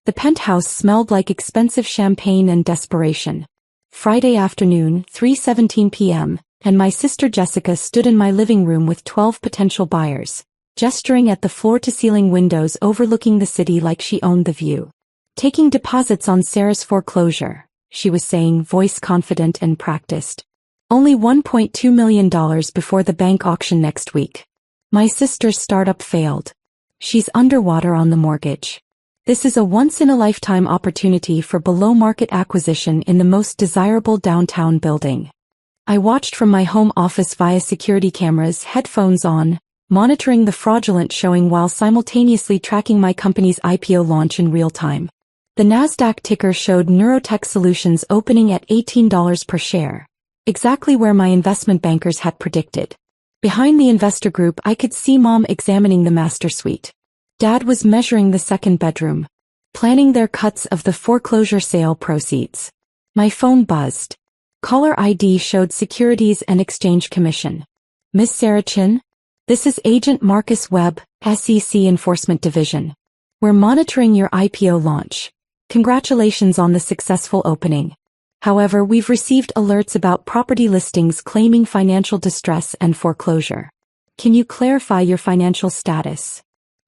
The penthouse smelled like expensive champagne and desperation. Friday afternoon, 3:17 p.m., and my sister Jessica stood in my living room with 12 potential buyers, gesturing at the floor-to-ceiling windows overlooking the city like she owned the view. Taking deposits on Sarah's foreclosure, she was saying, voice confident and practiced. Only $1.2 million before the bank auction next week. My sister's startup failed. She's underwater on the mortgage. This is a once-in-a-lifetime opportunity for below-market acquisition in the most desirable downtown building. I watched from my home office via security cameras, headphones on, monitoring the fraudulent showing while simultaneously tracking my company's IPO launch in real time. The Nasdaq ticker showed Neurotech Solutions opening at $18 per share, exactly where my investment bankers had predicted. Behind the investor group, I could see Mom examining the master suite. Dad was measuring the second bedroom, planning their cuts of the foreclosure sale proceeds. My phone buzzed. Caller ID showed Securities and Exchange Commission. Miss Sarah Chin? This is Agent Marcus Webb, SEC Enforcement Division. We're monitoring your IPO launch. Congratulations on the successful opening. However, we've received alerts about property listings claiming financial distress and foreclosure. Can you clarify your financial status?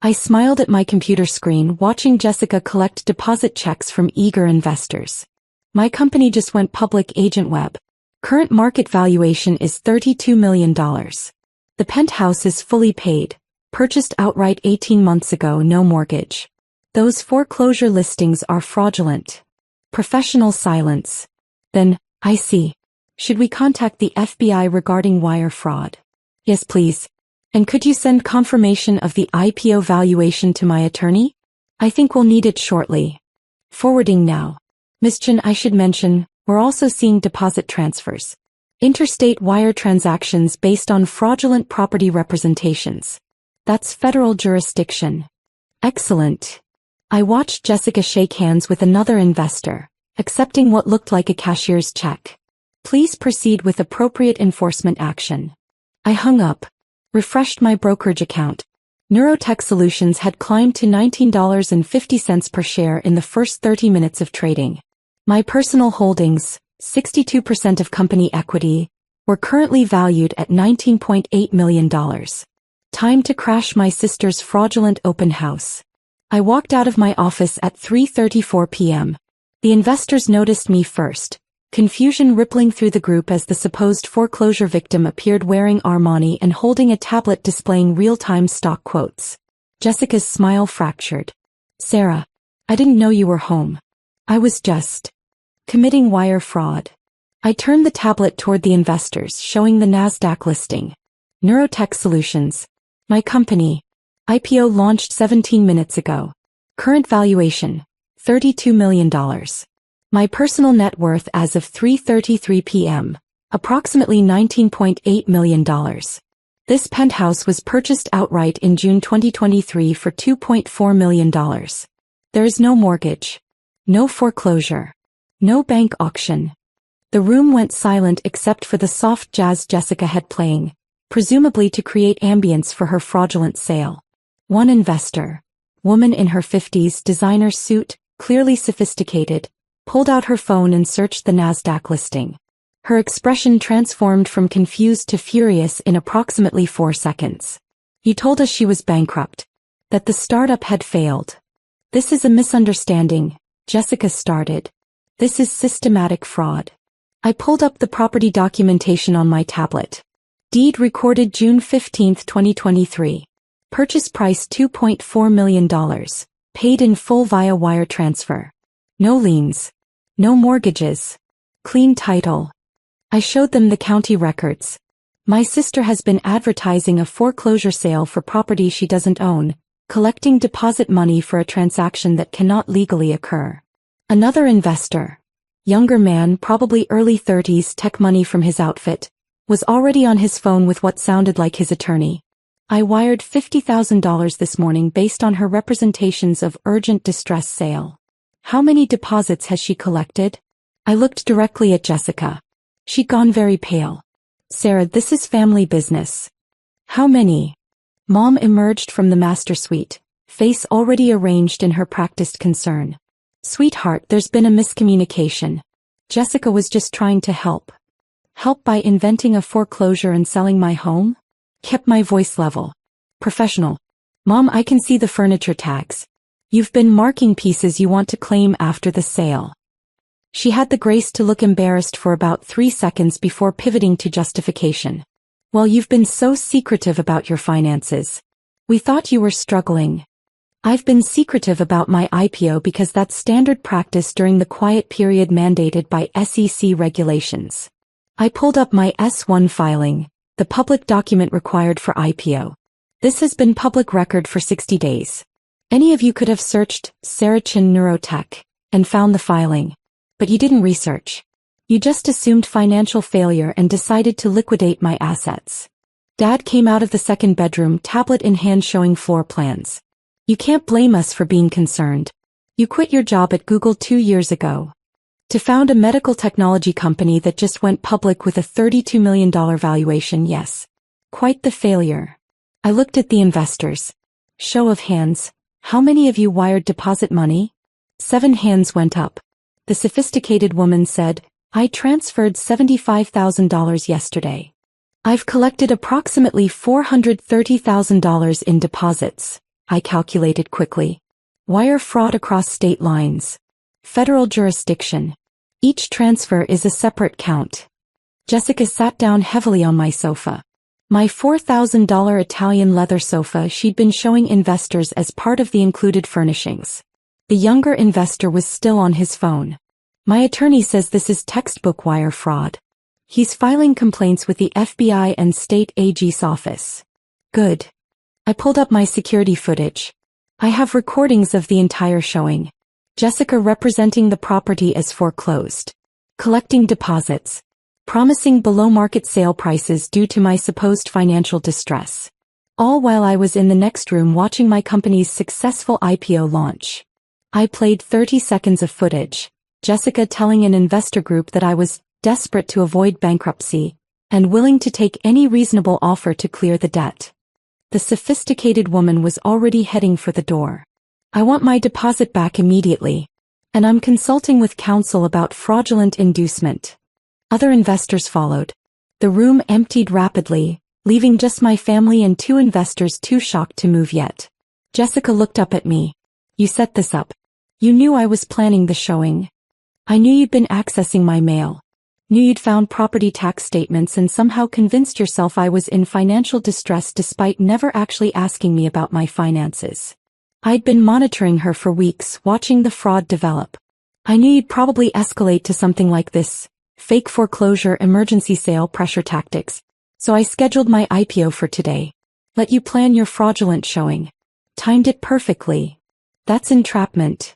I smiled at my computer screen, watching Jessica collect deposit checks from eager investors. My company just went public, Agent Webb. Current market valuation is $32 million. The penthouse is fully paid, purchased outright 18 months ago, no mortgage. Those foreclosure listings are fraudulent. Professional silence. Then, I see. Should we contact the FBI regarding wire fraud? Yes, please. And could you send confirmation of the IPO valuation to my attorney? I think we'll need it shortly. Forwarding now. Ms. Chen, I should mention, we're also seeing deposit transfers. Interstate wire transactions based on fraudulent property representations. That's federal jurisdiction. Excellent. I watched Jessica shake hands with another investor, accepting what looked like a cashier's check. Please proceed with appropriate enforcement action. I hung up. Refreshed my brokerage account. Neurotech Solutions had climbed to $19.50 per share in the first 30 minutes of trading. My personal holdings, 62% of company equity, were currently valued at $19.8 million. Time to crash my sister's fraudulent open house. I walked out of my office at 3:34 p.m. The investors noticed me first. Confusion rippling through the group as the supposed foreclosure victim appeared wearing Armani and holding a tablet displaying real-time stock quotes. Jessica's smile fractured. Sarah, I didn't know you were home. I was just committing wire fraud. I turned the tablet toward the investors, showing the Nasdaq listing. Neurotech Solutions. My company. IPO launched 17 minutes ago. Current valuation, $32 million. My personal net worth as of 3:33 p.m., approximately $19.8 million. This penthouse was purchased outright in June 2023 for $2.4 million. There is no mortgage. No foreclosure. No bank auction. The room went silent except for the soft jazz Jessica had playing, presumably to create ambience for her fraudulent sale. One investor, woman in her 50s, designer suit, clearly sophisticated, pulled out her phone and searched the Nasdaq listing. Her expression transformed from confused to furious in approximately 4 seconds. You told us she was bankrupt. That the startup had failed. This is a misunderstanding, Jessica started. This is systematic fraud. I pulled up the property documentation on my tablet. Deed recorded June 15, 2023. Purchase price $2.4 million. Paid in full via wire transfer. No liens. No mortgages. Clean title. I showed them the county records. My sister has been advertising a foreclosure sale for property she doesn't own, collecting deposit money for a transaction that cannot legally occur. Another investor, younger man, probably early 30s, tech money from his outfit, was already on his phone with what sounded like his attorney. I wired $50,000 this morning based on her representations of urgent distress sale. How many deposits has she collected? I looked directly at Jessica. She'd gone very pale. Sarah, this is family business. How many? Mom emerged from the master suite, face already arranged in her practiced concern. Sweetheart, there's been a miscommunication. Jessica was just trying to help. Help by inventing a foreclosure and selling my home? Kept my voice level. Professional. Mom, I can see the furniture tags. You've been marking pieces you want to claim after the sale. She had the grace to look embarrassed for about 3 seconds before pivoting to justification. Well, you've been so secretive about your finances. We thought you were struggling. I've been secretive about my IPO because that's standard practice during the quiet period mandated by SEC regulations. I pulled up my S-1 filing, the public document required for IPO. This has been public record for 60 days. Any of you could have searched Sarah Chin Neurotech and found the filing. But you didn't research. You just assumed financial failure and decided to liquidate my assets. Dad came out of the second bedroom, tablet in hand, showing floor plans. You can't blame us for being concerned. You quit your job at Google 2 years ago to found a medical technology company that just went public with a $32 million valuation. Yes. Quite the failure. I looked at the investors. Show of hands. How many of you wired deposit money? 7 hands went up. The sophisticated woman said, I transferred $75,000 yesterday. I've collected approximately $430,000 in deposits, I calculated quickly. Wire fraud across state lines. Federal jurisdiction. Each transfer is a separate count. Jessica sat down heavily on my sofa. My $4,000 Italian leather sofa she'd been showing investors as part of the included furnishings. The younger investor was still on his phone. My attorney says this is textbook wire fraud. He's filing complaints with the FBI and state AG's office. Good. I pulled up my security footage. I have recordings of the entire showing. Jessica representing the property as foreclosed. Collecting deposits. Promising below-market sale prices due to my supposed financial distress. All while I was in the next room watching my company's successful IPO launch. I played 30 seconds of footage, Jessica telling an investor group that I was desperate to avoid bankruptcy and willing to take any reasonable offer to clear the debt. The sophisticated woman was already heading for the door. I want my deposit back immediately, and I'm consulting with counsel about fraudulent inducement. Other investors followed. The room emptied rapidly, leaving just my family and 2 investors too shocked to move yet. Jessica looked up at me. You set this up. You knew I was planning the showing. I knew you'd been accessing my mail. Knew you'd found property tax statements and somehow convinced yourself I was in financial distress despite never actually asking me about my finances. I'd been monitoring her for weeks, watching the fraud develop. I knew you'd probably escalate to something like this. Fake foreclosure, emergency sale, pressure tactics. So I scheduled my IPO for today. Let you plan your fraudulent showing. Timed it perfectly. That's entrapment.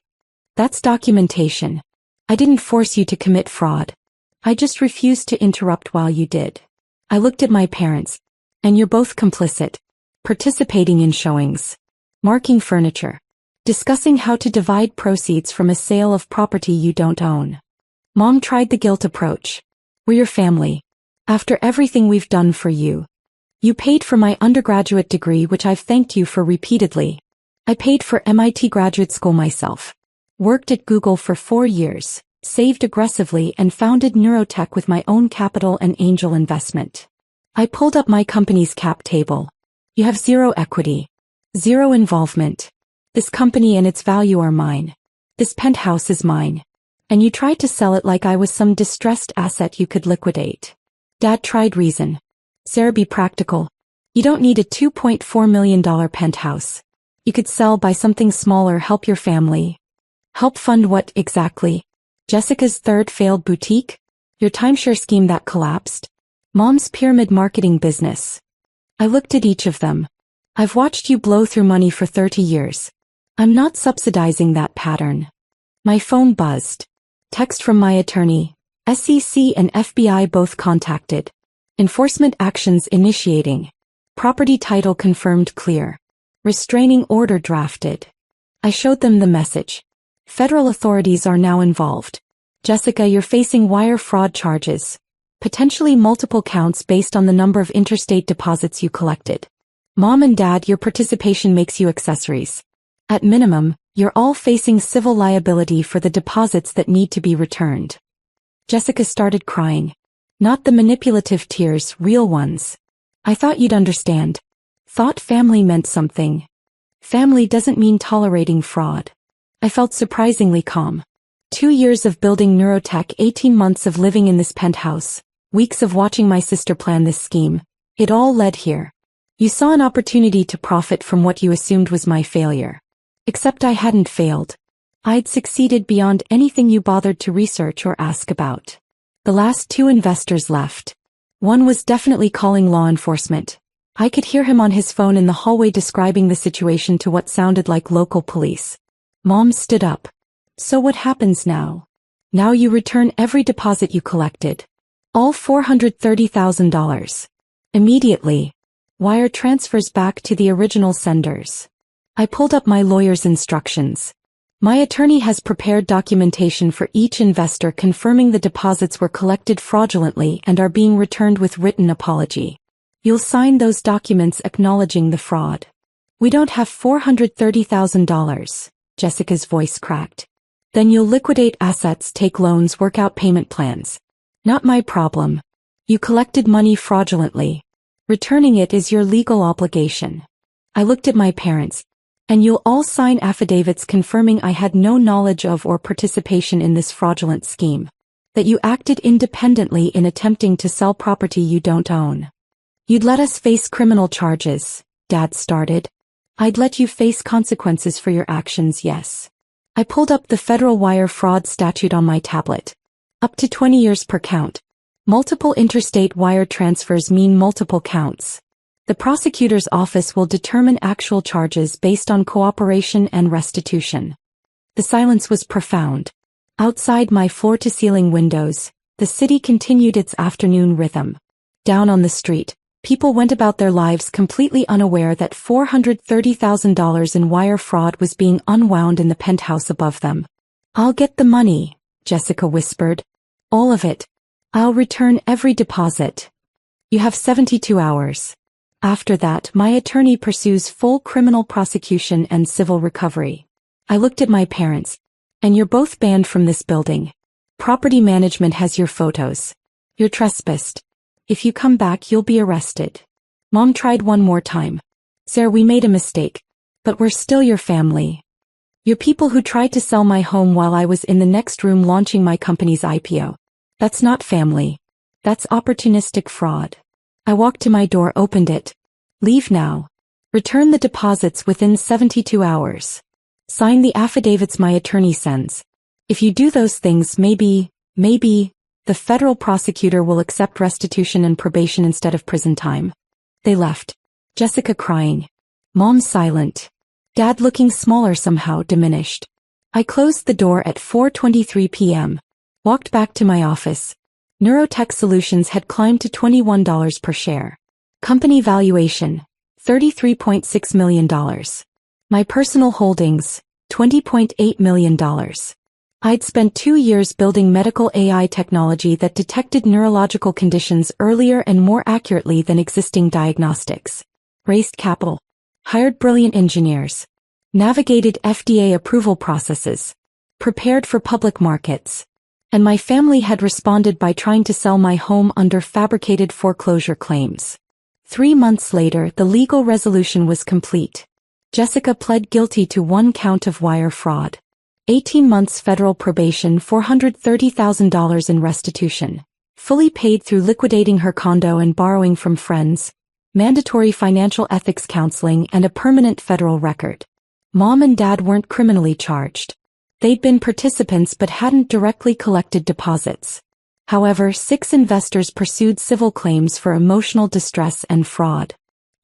That's documentation. I didn't force you to commit fraud. I just refused to interrupt while you did. I looked at my parents. And you're both complicit. Participating in showings. Marking furniture. Discussing how to divide proceeds from a sale of property you don't own. Mom tried the guilt approach. We're your family. After everything we've done for you. You paid for my undergraduate degree, which I've thanked you for repeatedly. I paid for MIT graduate school myself. Worked at Google for 4 years, saved aggressively and founded Neurotech with my own capital and angel investment. I pulled up my company's cap table. You have 0 equity. 0 involvement. This company and its value are mine. This penthouse is mine. And you tried to sell it like I was some distressed asset you could liquidate. Dad tried reason. Sarah, be practical. You don't need a $2.4 million penthouse. You could sell, buy something smaller, help your family. Help fund what exactly? Jessica's third failed boutique? Your timeshare scheme that collapsed? Mom's pyramid marketing business. I looked at each of them. I've watched you blow through money for 30 years. I'm not subsidizing that pattern. My phone buzzed. Text from my attorney. SEC and FBI both contacted. Enforcement actions initiating. Property title confirmed clear. Restraining order drafted. I showed them the message. Federal authorities are now involved. Jessica, you're facing wire fraud charges. Potentially multiple counts based on the number of interstate deposits you collected. Mom and Dad, your participation makes you accessories. At minimum, You're all facing civil liability for the deposits that need to be returned. Jessica started crying. Not the manipulative tears, real ones. I thought you'd understand. Thought family meant something. Family doesn't mean tolerating fraud. I felt surprisingly calm. 2 years of building neurotech, 18 months of living in this penthouse, weeks of watching my sister plan this scheme. It all led here. You saw an opportunity to profit from what you assumed was my failure. Except I hadn't failed. I'd succeeded beyond anything you bothered to research or ask about. The last 2 investors left. One was definitely calling law enforcement. I could hear him on his phone in the hallway describing the situation to what sounded like local police. Mom stood up. So what happens now? Now you return every deposit you collected. All $430,000. Immediately. Wire transfers back to the original senders. I pulled up my lawyer's instructions. My attorney has prepared documentation for each investor confirming the deposits were collected fraudulently and are being returned with written apology. You'll sign those documents acknowledging the fraud. We don't have $430,000, Jessica's voice cracked. Then you'll liquidate assets, take loans, work out payment plans. Not my problem. You collected money fraudulently. Returning it is your legal obligation. I looked at my parents. And you'll all sign affidavits confirming I had no knowledge of or participation in this fraudulent scheme. That you acted independently in attempting to sell property you don't own. You'd let us face criminal charges, Dad started. I'd let you face consequences for your actions, yes. I pulled up the federal wire fraud statute on my tablet. Up to 20 years per count. Multiple interstate wire transfers mean multiple counts. The prosecutor's office will determine actual charges based on cooperation and restitution. The silence was profound. Outside my floor-to-ceiling windows, the city continued its afternoon rhythm. Down on the street, people went about their lives completely unaware that $430,000 in wire fraud was being unwound in the penthouse above them. I'll get the money, Jessica whispered. All of it. I'll return every deposit. You have 72 hours. After that, my attorney pursues full criminal prosecution and civil recovery. I looked at my parents. And you're both banned from this building. Property management has your photos. You're trespassed. If you come back, you'll be arrested. Mom tried one more time. Sir, we made a mistake. But we're still your family. You're people who tried to sell my home while I was in the next room launching my company's IPO. That's not family. That's opportunistic fraud. I walked to my door, opened it. Leave now. Return the deposits within 72 hours. Sign the affidavits my attorney sends. If you do those things, maybe, the federal prosecutor will accept restitution and probation instead of prison time. They left. Jessica crying. Mom silent. Dad looking smaller, somehow diminished. I closed the door at 4:23 p.m. Walked back to my office. Neurotech Solutions had climbed to $21 per share. Company valuation, $33.6 million. My personal holdings, $20.8 million. I'd spent 2 years building medical AI technology that detected neurological conditions earlier and more accurately than existing diagnostics. Raised capital. Hired brilliant engineers. Navigated FDA approval processes. Prepared for public markets. And my family had responded by trying to sell my home under fabricated foreclosure claims. 3 months later, the legal resolution was complete. Jessica pled guilty to 1 count of wire fraud. 18 months federal probation, $430,000 in restitution. Fully paid through liquidating her condo and borrowing from friends. Mandatory financial ethics counseling and a permanent federal record. Mom and Dad weren't criminally charged. They'd been participants but hadn't directly collected deposits. However, 6 investors pursued civil claims for emotional distress and fraud.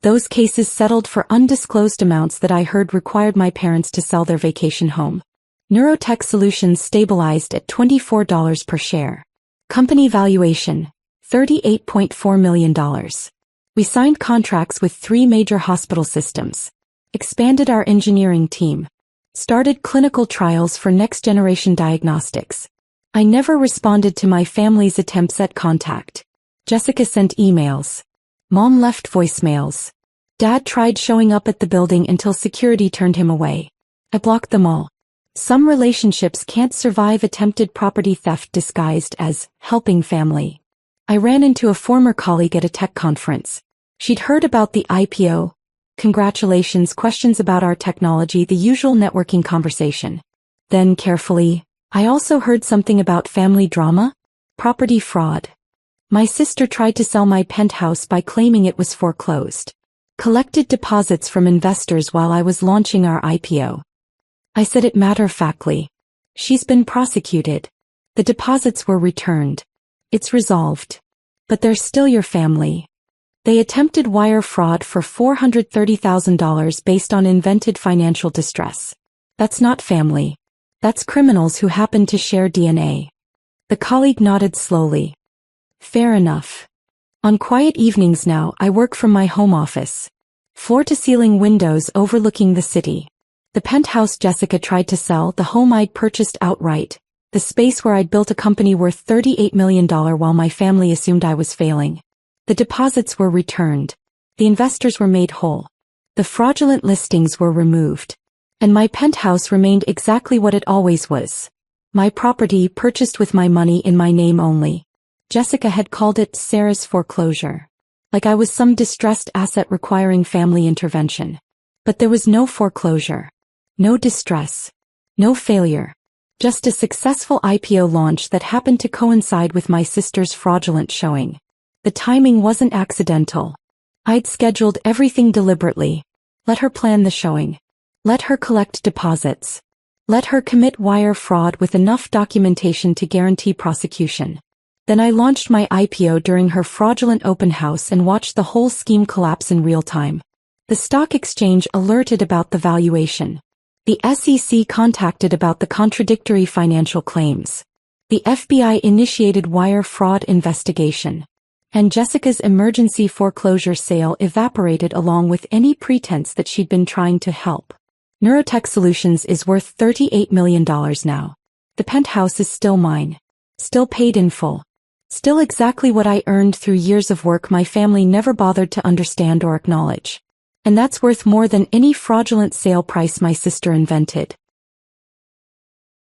Those cases settled for undisclosed amounts that I heard required my parents to sell their vacation home. Neurotech Solutions stabilized at $24 per share. Company valuation, $38.4 million. We signed contracts with 3 major hospital systems. Expanded our engineering team. Started clinical trials for next-generation diagnostics. I never responded to my family's attempts at contact. Jessica sent emails. Mom left voicemails. Dad tried showing up at the building until security turned him away. I blocked them all. Some relationships can't survive attempted property theft disguised as helping family. I ran into a former colleague at a tech conference. She'd heard about the IPO. Congratulations, questions about our technology, the usual networking conversation. Then carefully, I also heard something about family drama, property fraud. My sister tried to sell my penthouse by claiming it was foreclosed. Collected deposits from investors while I was launching our IPO. I said it matter-of-factly. She's been prosecuted. The deposits were returned. It's resolved. But they're still your family. They attempted wire fraud for $430,000 based on invented financial distress. That's not family. That's criminals who happen to share DNA. The colleague nodded slowly. Fair enough. On quiet evenings now, I work from my home office. Floor-to-ceiling windows overlooking the city. The penthouse Jessica tried to sell, the home I'd purchased outright, the space where I'd built a company worth $38 million while my family assumed I was failing. The deposits were returned. The investors were made whole. The fraudulent listings were removed. And my penthouse remained exactly what it always was. My property purchased with my money in my name only. Jessica had called it Sarah's foreclosure. Like I was some distressed asset requiring family intervention. But there was no foreclosure. No distress. No failure. Just a successful IPO launch that happened to coincide with my sister's fraudulent showing. The timing wasn't accidental. I'd scheduled everything deliberately. Let her plan the showing. Let her collect deposits. Let her commit wire fraud with enough documentation to guarantee prosecution. Then I launched my IPO during her fraudulent open house and watched the whole scheme collapse in real time. The stock exchange alerted about the valuation. The SEC contacted about the contradictory financial claims. The FBI initiated wire fraud investigation. And Jessica's emergency foreclosure sale evaporated along with any pretense that she'd been trying to help. Neurotech Solutions is worth $38 million now. The penthouse is still mine. Still paid in full. Still exactly what I earned through years of work my family never bothered to understand or acknowledge. And that's worth more than any fraudulent sale price my sister invented.